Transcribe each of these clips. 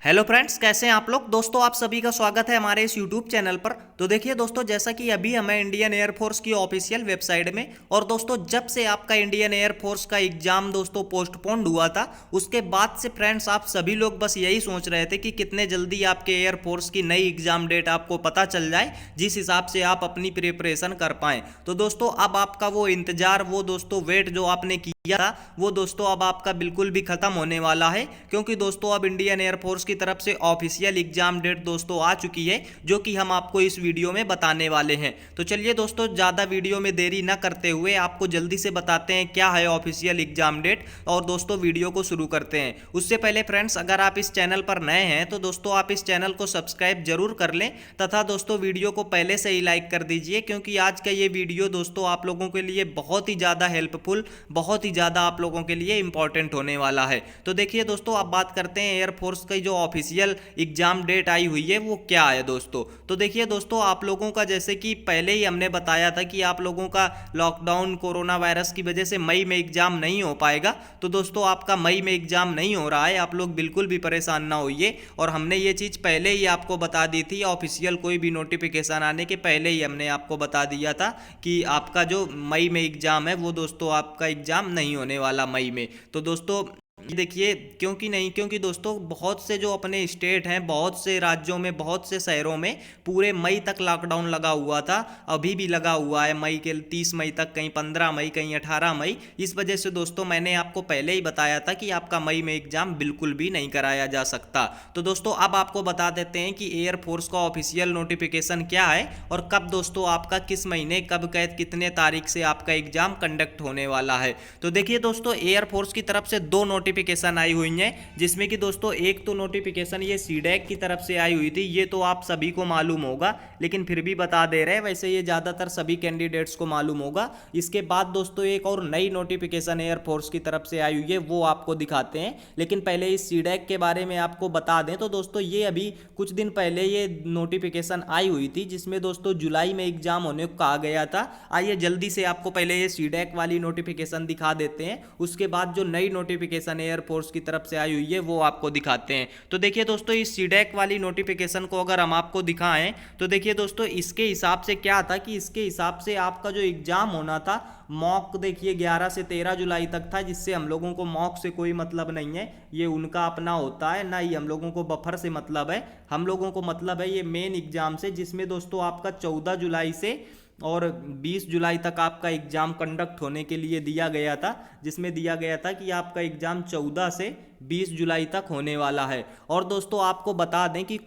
Hello friends, कैसे हैं आप लोग। दोस्तों आप सभी का स्वागत है हमारे इस यूट्यूब चैनल पर। तो देखिए दोस्तों, जैसा कि अभी हमें इंडियन एयरफोर्स की ऑफिशियल वेबसाइट में और दोस्तों जब से आपका इंडियन एयरफोर्स का एग्जाम दोस्तों पोस्टपोन्ड हुआ था, उसके बाद से फ्रेंड्स आप सभी लोग बस यही सोच रहे थे कि कितने जल्दी आपके एयरफोर्स की नई एग्जाम डेट आपको पता चल जाए, जिस हिसाब से आप अपनी प्रिपरेशन कर पाएँ। तो दोस्तों अब आपका वो इंतजार, वो दोस्तों वेट जो आपने किया था, वो दोस्तों अब आपका बिल्कुल भी खत्म होने वाला है, क्योंकि दोस्तों अब इंडियन एयरफोर्स की तरफ से ऑफिशियल एग्जाम डेट दोस्तों आ चुकी है, जो कि हम आपको इस वीडियो में बताने वाले हैं। तो चलिए दोस्तों, ज़्यादा वीडियो में देरी न करते हुए आपको जल्दी से बताते हैं क्या है ऑफिशियल एग्जाम डेट, और दोस्तों वीडियो को शुरू करते हैं। उससे पहले फ्रेंड्स, अगर आप इस चैनल पर नए हैं तो दोस्तों आप इस चैनल को सब्सक्राइब जरूर कर लें, तथा दोस्तों वीडियो को पहले से ही लाइक कर दीजिए, क्योंकि आज का ये वीडियो दोस्तों आप लोगों के लिए बहुत ही ज़्यादा हेल्पफुल, बहुत ही ज़्यादा आप लोगों के लिए इंपॉर्टेंट होने वाला है। तो देखिए दोस्तों, अब बात करते हैं एयरफोर्स की जो ऑफिशियल एग्जाम डेट आई हुई है वो क्या है दोस्तों। तो देखिए दोस्तों, आप लोगों का जैसे कि पहले ही हमने बताया था कि आप लोगों का लॉकडाउन कोरोना वायरस की वजह से मई में एग्जाम नहीं हो पाएगा। तो दोस्तों आपका मई में एग्जाम नहीं हो रहा है, आप लोग बिल्कुल भी परेशान ना होइए। और हमने ये चीज़ पहले ही आपको बता दी थी, ऑफिशियल कोई भी नोटिफिकेशन आने के पहले ही हमने आपको बता दिया था कि आपका जो मई में एग्जाम है वो दोस्तों आपका एग्जाम नहीं होने वाला मई में। तो दोस्तों ये देखिए, क्योंकि नहीं, क्योंकि दोस्तों बहुत से जो अपने स्टेट हैं, बहुत से राज्यों में, बहुत से शहरों में पूरे मई तक लॉकडाउन लगा हुआ था, अभी भी लगा हुआ है मई के 30 मई तक, कहीं 15 मई, कहीं 18 मई। इस वजह से दोस्तों मैंने आपको पहले ही बताया था कि आपका मई में एग्जाम बिल्कुल भी नहीं कराया जा सकता। तो दोस्तों अब आपको बता देते हैं कि एयरफोर्स का ऑफिशियल नोटिफिकेशन क्या है और कब दोस्तों आपका, किस महीने, कब कैद कितने तारीख से आपका एग्जाम कंडक्ट होने वाला है। तो देखिए दोस्तों, एयरफोर्स की तरफ से दो नोटिफिकेशन आई हुई हैं, जिसमें कि दोस्तों एक तो नोटिफिकेशन ये सीडैक की तरफ से आई हुई थी, ये तो आप सभी को मालूम होगा, लेकिन फिर भी बता दे रहे हैं, वैसे ये ज़्यादातर सभी कैंडिडेट्स को मालूम होगा। इसके बाद दोस्तों एक और नई नोटिफिकेशन एयरफोर्स की तरफ से आई हुई है, वो आपको दिखाते हैं। लेकिन पहले इस सीडैक के बारे में आपको बता दें तो दोस्तों ये अभी कुछ दिन पहले ये नोटिफिकेशन आई हुई थी, जिसमें दोस्तों जुलाई में एग्जाम होने को कहा गया था। आइए जल्दी से आपको पहले ये सीडैक वाली नोटिफिकेशन दिखा देते हैं, उसके बाद जो नई नोटिफिकेशन एयरफोर्स की तरफ से आई हुई है वो आपको दिखाते हैं। तो देखिए दोस्तों, इस सीडैक वाली नोटिफिकेशन को अगर हम आपको दिखाएं तो देखिए दोस्तों, इसके हिसाब से क्या था कि इसके हिसाब से आपका जो एग्जाम होना था, मॉक देखिए 11 से 13 जुलाई तक था, जिससे हम लोगों को मॉक से कोई मतलब नहीं है, ये उनका अपना होता है, ना ही हम लोगों को बफर से मतलब है। हम लोगों को मतलब है ये मेन एग्जाम से, जिसमें दोस्तों आपका 14 जुलाई से और 20 जुलाई तक आपका एग्ज़ाम कंडक्ट होने के लिए दिया गया था, जिसमें दिया गया था कि आपका एग्ज़ाम 14 से 20 जुलाई तक होने वाला है। और दोस्तों आपको बता दें कि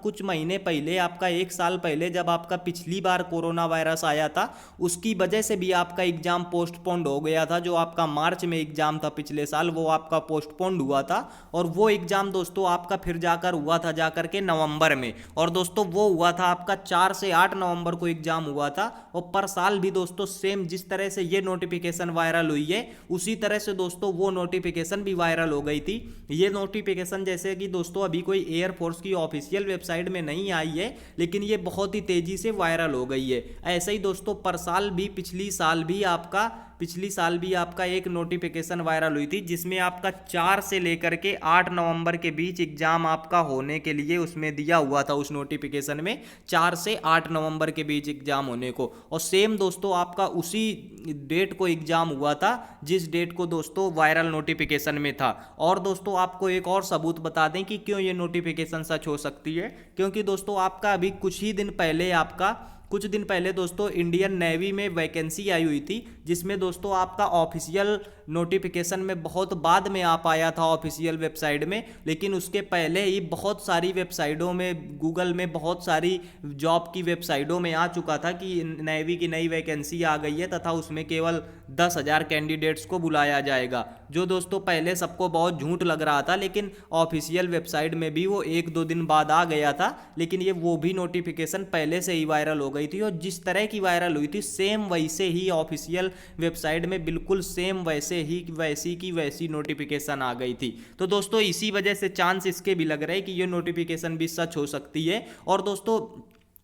कुछ महीने पहले, आपका एक साल पहले, जब आपका पिछली बार कोरोना वायरस आया था, उसकी वजह से भी आपका एग्ज़ाम पोस्टपोन्ड हो गया था। जो आपका मार्च में एग्ज़ाम था पिछले साल, वो आपका पोस्टपोन्ड हुआ था, और वो एग्ज़ाम दोस्तों आपका फिर जाकर हुआ था जाकर के नवंबर में। और दोस्तों वो हुआ था आपका 4 से 8 नवंबर को एग्ज़ाम हुआ था। और पर साल भी दोस्तों सेम जिस तरह से ये नोटिफिकेशन वायरल हुई है, उसी तरह से दोस्तों वो नोटिफिकेशन भी वायरल हो गई थी। ये नोटिफिकेशन जैसे कि दोस्तों अभी कोई एयरफोर्स की ऑफिशियल वेबसाइट में नहीं आई है, लेकिन ये बहुत ही तेजी से वायरल हो गई है। ऐसे ही दोस्तों पर साल भी, पिछली साल भी आपका एक नोटिफिकेशन वायरल हुई थी, जिसमें आपका 4 से लेकर के 8 नवंबर के बीच एग्जाम आपका होने के लिए उसमें दिया हुआ था, उस नोटिफिकेशन में 4 से 8 नवंबर के बीच एग्जाम होने को। और सेम दोस्तों आपका उसी डेट को एग्जाम हुआ था, जिस डेट को दोस्तों वायरल नोटिफिकेशन में था। और दोस्तों आपको एक और सबूत बता दें कि क्यों ये नोटिफिकेशन सच हो सकती है, क्योंकि दोस्तों आपका अभी कुछ दिन पहले दोस्तों इंडियन नेवी में वैकेंसी आई हुई थी, जिसमें दोस्तों आपका ऑफिशियल नोटिफिकेशन में बहुत बाद में आ पाया था ऑफिशियल वेबसाइट में, लेकिन उसके पहले ही बहुत सारी वेबसाइटों में, गूगल में बहुत सारी जॉब की वेबसाइटों में आ चुका था कि नेवी की नई वैकेंसी आ गई है, तथा उसमें केवल 10,000 कैंडिडेट्स को बुलाया जाएगा। जो दोस्तों पहले सबको बहुत झूठ लग रहा था, लेकिन ऑफिशियल वेबसाइट में भी वो 1-2 दिन बाद आ गया था। लेकिन ये वो भी नोटिफिकेशन पहले से ही वायरल हो गई थी, और जिस तरह की वायरल हुई थी सेम वैसे ही ऑफिशियल वेबसाइट में बिल्कुल सेम वैसी की वैसी नोटिफिकेशन आ गई थी। तो दोस्तों इसी वजह से चांस इसके भी लग रहे हैं कि ये नोटिफिकेशन भी सच हो सकती है। और दोस्तों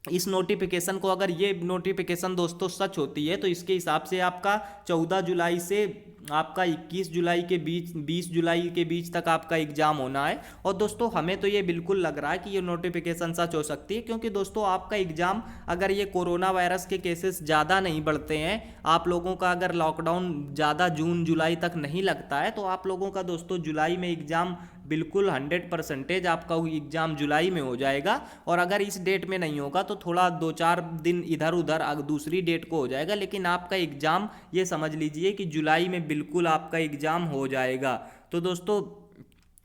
इस नोटिफिकेशन को, अगर ये नोटिफिकेशन दोस्तों सच होती है तो इसके हिसाब से आपका 14 जुलाई से आपका 21 जुलाई के बीच, 20 जुलाई के बीच तक आपका एग्जाम होना है। और दोस्तों हमें तो ये बिल्कुल लग रहा है कि ये नोटिफिकेशन सच हो सकती है, क्योंकि दोस्तों आपका एग्जाम, अगर ये कोरोना वायरस के केसेस ज़्यादा नहीं बढ़ते हैं, आप लोगों का अगर लॉकडाउन ज़्यादा जून जुलाई तक नहीं लगता है, तो आप लोगों का दोस्तों जुलाई में एग्जाम बिल्कुल 100% आपका एग्ज़ाम जुलाई में हो जाएगा। और अगर इस डेट में नहीं होगा तो थोड़ा 2-4 दिन इधर उधर दूसरी डेट को हो जाएगा, लेकिन आपका एग्ज़ाम ये समझ लीजिए कि जुलाई में बिल्कुल आपका एग्ज़ाम हो जाएगा। तो दोस्तों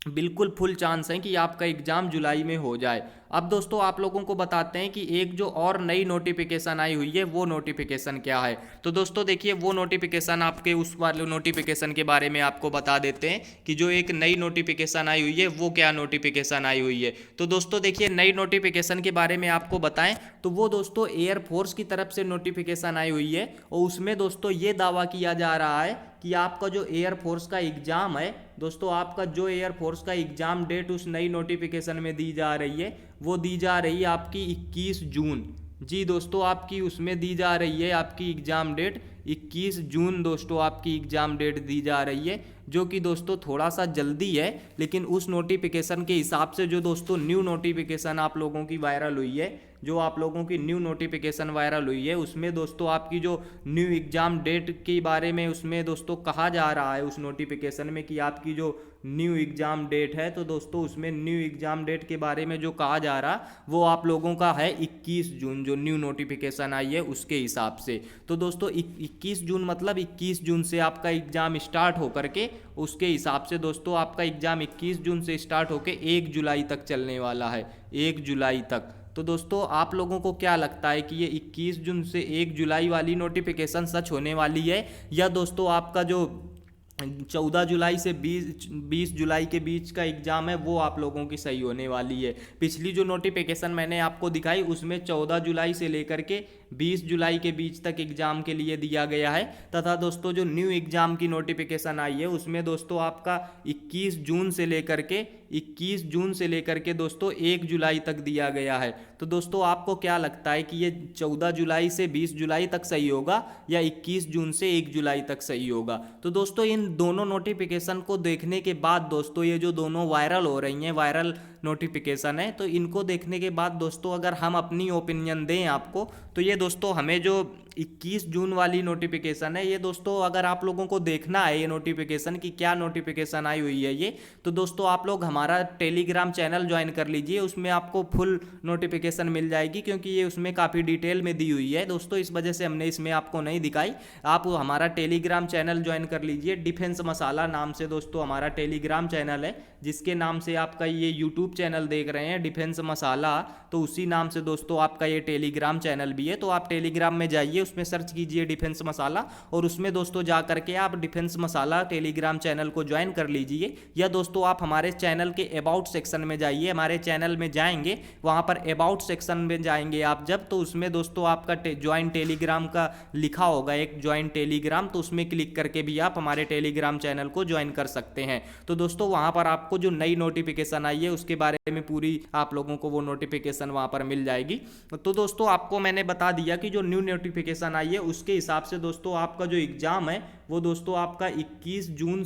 बिल्कुल फुल चांस है कि आपका एग्ज़ाम जुलाई में हो जाए। अब दोस्तों आप लोगों को बताते हैं कि एक जो और नई नोटिफिकेशन आई हुई है वो नोटिफिकेशन क्या है। तो दोस्तों देखिए, वो नोटिफिकेशन आपके उस वाले नोटिफिकेशन के बारे में आपको बता देते हैं कि जो एक नई नोटिफिकेशन आई हुई है वो क्या नोटिफिकेशन आई हुई है। तो दोस्तों देखिए, नई नोटिफिकेशन के बारे में आपको बताएं तो वो दोस्तों एयरफोर्स की तरफ से नोटिफिकेशन आई हुई है। और उसमें दोस्तों ये दावा किया जा रहा है कि आपका जो एयरफोर्स का एग्ज़ाम है दोस्तों, आपका जो एयरफोर्स का एग्ज़ाम डेट उस नई नोटिफिकेशन में दी जा रही है वो दी जा रही है आपकी 21 जून। जी दोस्तों, आपकी उसमें दी जा रही है आपकी एग्ज़ाम डेट 21 जून दोस्तों, आपकी एग्ज़ाम डेट दी जा रही है, जो कि दोस्तों थोड़ा सा जल्दी है। लेकिन उस नोटिफिकेशन के हिसाब से जो दोस्तों न्यू नोटिफिकेशन आप लोगों की वायरल हुई है, जो आप लोगों की न्यू नोटिफिकेशन वायरल हुई है, उसमें दोस्तों आपकी जो न्यू एग्ज़ाम डेट के बारे में उसमें दोस्तों कहा जा रहा है उस नोटिफिकेशन में कि आपकी जो न्यू एग्ज़ाम डेट है, तो दोस्तों उसमें न्यू एग्ज़ाम डेट के बारे में जो कहा जा रहा वो आप लोगों का है 21 जून, जो न्यू नोटिफिकेशन आई है उसके हिसाब से। तो दोस्तों 21 जून मतलब 21 जून से आपका एग्ज़ाम स्टार्ट होकर के, उसके हिसाब से दोस्तों आपका एग्ज़ाम 21 जून से स्टार्ट होकर 1 जुलाई तक चलने वाला है, 1 जुलाई तक। तो दोस्तों आप लोगों को क्या लगता है कि ये 21 जून से 1 जुलाई वाली नोटिफिकेशन सच होने वाली है, या दोस्तों आपका जो 14 जुलाई से 20 जुलाई के बीच का एग्ज़ाम है वो आप लोगों की सही होने वाली है? पिछली जो नोटिफिकेशन मैंने आपको दिखाई उसमें 14 जुलाई से लेकर के 20 जुलाई के बीच तक एग्ज़ाम के लिए दिया गया है, तथा दोस्तों जो न्यू एग्ज़ाम की नोटिफिकेशन आई है उसमें दोस्तों आपका 21 जून से लेकर के दोस्तों 1 जुलाई तक दिया गया है। तो दोस्तों आपको क्या लगता है कि ये 14 जुलाई से 20 जुलाई तक सही होगा या 21 जून से 1 जुलाई तक सही होगा? तो दोस्तों इन दोनों नोटिफिकेशन को देखने के बाद दोस्तों, ये जो दोनों वायरल हो रही हैं, वायरल नोटिफिकेशन है, तो इनको देखने के बाद दोस्तों अगर हम अपनी ओपिनियन दें आपको, तो ये दोस्तों हमें जो 21 जून वाली नोटिफिकेशन है, ये दोस्तों अगर आप लोगों को देखना है ये नोटिफिकेशन की क्या नोटिफिकेशन आई हुई है ये, तो दोस्तों आप लोग हमारा टेलीग्राम चैनल ज्वाइन कर लीजिए, उसमें आपको फुल नोटिफिकेशन मिल जाएगी, क्योंकि ये उसमें काफ़ी डिटेल में दी हुई है दोस्तों, इस वजह से हमने इसमें आपको नहीं दिखाई। आप हमारा टेलीग्राम चैनल ज्वाइन कर लीजिए, डिफेंस मसाला नाम से दोस्तों हमारा टेलीग्राम चैनल है, जिसके नाम से आपका ये यूट्यूब चैनल देख रहे हैं डिफेंस मसाला, तो उसी नाम से दोस्तों आपका ये टेलीग्राम चैनल भी है। तो आप टेलीग्राम में जाइए, उसमें सर्च कीजिए डिफेंस मसाला, और उसमें दोस्तों जा करके आप डिफेंस मसाला टेलीग्राम चैनल को ज्वाइन कर लीजिए। या दोस्तों आप हमारे चैनल के अबाउट सेक्शन में जाइए, हमारे चैनल में जाएंगे, वहाँ पर अबाउट सेक्शन में जाएंगे आप जब, तो उसमें दोस्तों आपका ज्वाइन टेलीग्राम का लिखा होगा एक ज्वाइन टेलीग्राम, तो उसमें क्लिक करके भी आप हमारे टेलीग्राम चैनल को ज्वाइन कर सकते हैं। तो दोस्तों वहाँ पर आपको जो नई नोटिफिकेशन आई है उसके बारे में पूरी आप लोगों को वो नोटिफिकेशन वहाँ पर मिल जाएगी। तो दोस्तों आपको मैंने बता दिया कि जो न्यू नोटिफिकेशन आई है उसके हिसाब से दोस्तों आपका जो एग्ज़ाम है वो दोस्तों आपका 21 जून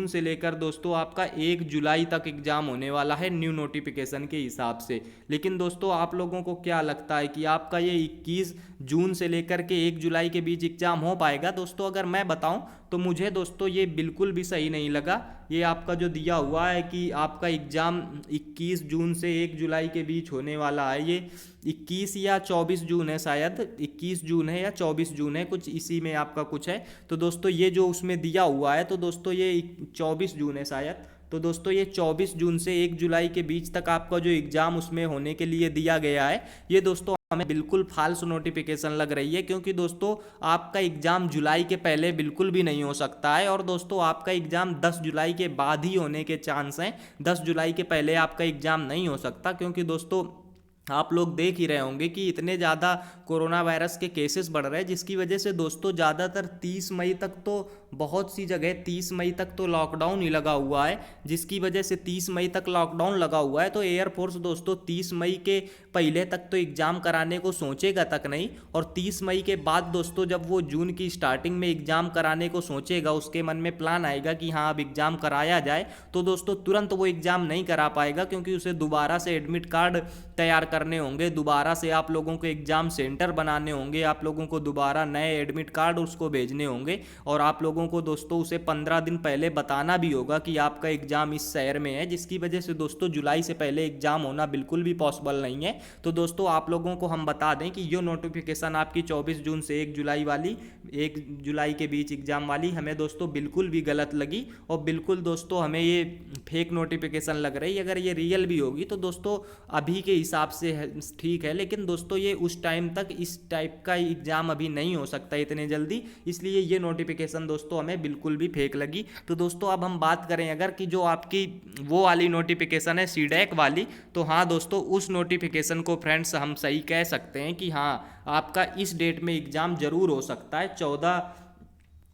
से लेकर दोस्तों आपका 1 जुलाई तक एग्ज़ाम होने वाला है न्यू नोटिफिकेशन के हिसाब से। लेकिन दोस्तों आप लोगों को क्या लगता है कि आपका ये 21 जून से लेकर के 1 जुलाई के बीच एग्ज़ाम हो पाएगा? दोस्तों अगर मैं बताऊं तो मुझे दोस्तों ये बिल्कुल भी सही नहीं लगा। ये आपका जो दिया हुआ है कि आपका एग्ज़ाम 21 जून से 1 जुलाई के बीच होने वाला है, ये 21 या 24 जून है, शायद 21 जून है या 24 जून है, कुछ इसी में आपका कुछ है। तो दोस्तों ये जो उसमें दिया हुआ है तो दोस्तों ये 24 जून है शायद। तो दोस्तों ये 24 जून से 1 जुलाई के बीच तक आपका जो एग्ज़ाम उसमें होने के लिए दिया गया है, ये दोस्तों हमें बिल्कुल फाल्स नोटिफिकेशन लग रही है, क्योंकि दोस्तों आपका एग्ज़ाम जुलाई के पहले बिल्कुल भी नहीं हो सकता है, और दोस्तों आपका एग्ज़ाम 10 जुलाई के बाद ही होने के चांस हैं। 10 जुलाई के पहले आपका एग्ज़ाम नहीं हो सकता, क्योंकि दोस्तों आप लोग देख ही रहे होंगे कि इतने ज़्यादा कोरोना वायरस के केसेस बढ़ रहे हैं, जिसकी वजह से दोस्तों ज़्यादातर 30 मई तक तो बहुत सी जगह 30 मई तक तो लॉकडाउन ही लगा हुआ है, जिसकी वजह से 30 मई तक लॉकडाउन लगा हुआ है। तो एयरफोर्स दोस्तों 30 मई के पहले तक तो एग्ज़ाम कराने को सोचेगा तक नहीं, और 30 मई के बाद दोस्तों जब वो जून की स्टार्टिंग में एग्ज़ाम कराने को सोचेगा, उसके मन में प्लान आएगा कि हाँ अब एग्ज़ाम कराया जाए, तो दोस्तों तुरंत वो एग्ज़ाम नहीं करा पाएगा, क्योंकि उसे दोबारा से एडमिट कार्ड तैयार करने होंगे, दोबारा से आप लोगों को एग्ज़ाम सेंटर बनाने होंगे, आप लोगों को दोबारा नए एडमिट कार्ड उसको भेजने होंगे, और आप लोगों को दोस्तों उसे 15 दिन पहले बताना भी होगा कि आपका एग्ज़ाम इस शहर में है, जिसकी वजह से दोस्तों जुलाई से पहले एग्ज़ाम होना बिल्कुल भी पॉसिबल नहीं है। तो दोस्तों आप लोगों को हम बता दें कि ये नोटिफिकेशन आपकी 24 जून से 1 जुलाई वाली, 1 जुलाई के बीच एग्ज़ाम वाली, हमें दोस्तों बिल्कुल भी गलत लगी, और बिल्कुल दोस्तों हमें ये फेक नोटिफिकेशन लग रही। अगर ये रियल भी होगी तो दोस्तों अभी के हिसाब से ठीक है, लेकिन दोस्तों ये उस टाइम तक इस टाइप का एग्ज़ाम अभी नहीं हो सकता इतने जल्दी, इसलिए ये नोटिफिकेशन दोस्तों हमें बिल्कुल भी फेक लगी। तो दोस्तों अब हम बात करें अगर कि जो आपकी वो वाली नोटिफिकेशन है सीडैक वाली, तो हाँ दोस्तों उस नोटिफिकेशन को फ्रेंड्स हम सही कह सकते हैं कि हाँ आपका इस डेट में एग्ज़ाम ज़रूर हो सकता है।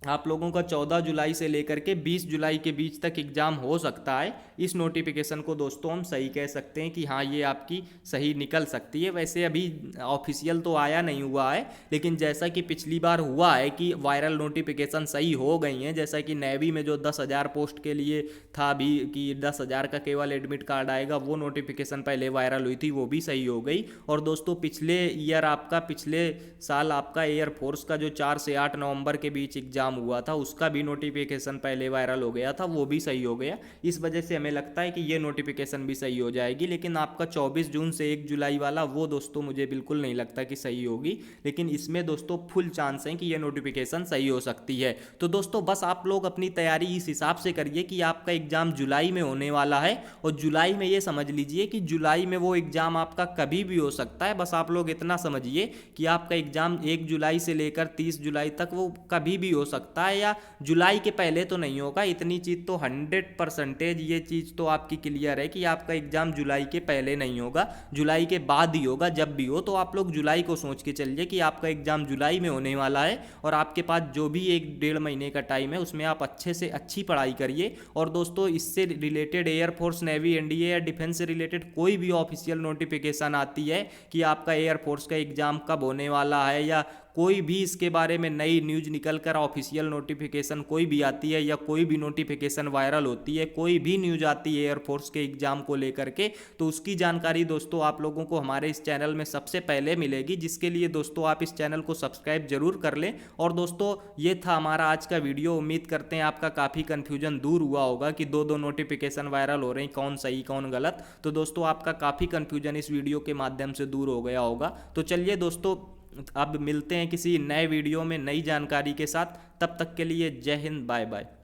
आप लोगों का 14 जुलाई से लेकर के 20 जुलाई के बीच तक एग्ज़ाम हो सकता है। इस नोटिफिकेशन को दोस्तों हम सही कह सकते हैं कि हाँ ये आपकी सही निकल सकती है। वैसे अभी ऑफिशियल तो आया नहीं हुआ है, लेकिन जैसा कि पिछली बार हुआ है कि वायरल नोटिफिकेशन सही हो गई हैं, जैसा कि नेवी में जो 10,000 पोस्ट के लिए था भी कि 10,000 का केवल एडमिट कार्ड आएगा, वो नोटिफिकेशन पहले वायरल हुई थी, वो भी सही हो गई। और दोस्तों पिछले साल आपका एयरफोर्स का जो 4 से 8 नवंबर के बीच एग्ज़ाम हुआ था, उसका भी नोटिफिकेशन पहले वायरल हो गया था, वो भी सही हो गया। इस वजह से हमें लगता है कि ये नोटिफिकेशन भी सही हो जाएगी। लेकिन आपका 24 जून से 1 जुलाई वाला वो दोस्तों मुझे बिल्कुल नहीं लगता कि सही होगी, लेकिन इसमें दोस्तों फुल चांस है कि ये नोटिफिकेशन सही हो सकती है। तो दोस्तों बस आप लोग अपनी तैयारी इस हिसाब से करिए कि आपका एग्ज़ाम जुलाई में होने वाला है, और जुलाई में ये समझ लीजिए कि जुलाई में वो एग्ज़ाम आपका कभी भी हो सकता है। बस आप लोग इतना समझिए कि आपका एग्ज़ाम 1 जुलाई से लेकर 30 जुलाई तक वो कभी भी हो सकता है, या जुलाई के पहले तो नहीं होगा। इतनी चीज़ तो 100% ये चीज़ तो आपकी क्लियर है कि आपका एग्ज़ाम जुलाई के पहले नहीं होगा, जुलाई के बाद ही होगा। जब भी हो तो आप लोग जुलाई को सोच के चलिए कि आपका एग्ज़ाम जुलाई में होने वाला है, और आपके पास जो भी 1-1.5 महीने का टाइम है उसमें आप अच्छे से अच्छी पढ़ाई करिए। और दोस्तों इससे रिलेटेड एयरफोर्स, नेवी, एनडीए या डिफेंस से रिलेटेड कोई भी ऑफिशियल नोटिफिकेशन आती है कि आपका एयरफोर्स का एग्ज़ाम कब होने वाला है, या कोई भी इसके बारे में नई न्यूज़ निकल कर ऑफिशियल नोटिफिकेशन कोई भी आती है, या कोई भी नोटिफिकेशन वायरल होती है, कोई भी न्यूज़ आती है एयरफोर्स के एग्ज़ाम को लेकर के, तो उसकी जानकारी दोस्तों आप लोगों को हमारे इस चैनल में सबसे पहले मिलेगी, जिसके लिए दोस्तों आप इस चैनल को सब्सक्राइब जरूर कर लें। और दोस्तों ये था हमारा आज का वीडियो। उम्मीद करते हैं आपका काफ़ी कन्फ्यूजन दूर हुआ होगा कि दो नोटिफिकेशन वायरल हो रहे हैं, कौन सही कौन गलत। तो दोस्तों आपका काफ़ी कन्फ्यूजन इस वीडियो के माध्यम से दूर हो गया होगा। तो चलिए दोस्तों अब मिलते हैं किसी नए वीडियो में नई जानकारी के साथ। तब तक के लिए जय हिंद, बाय बाय।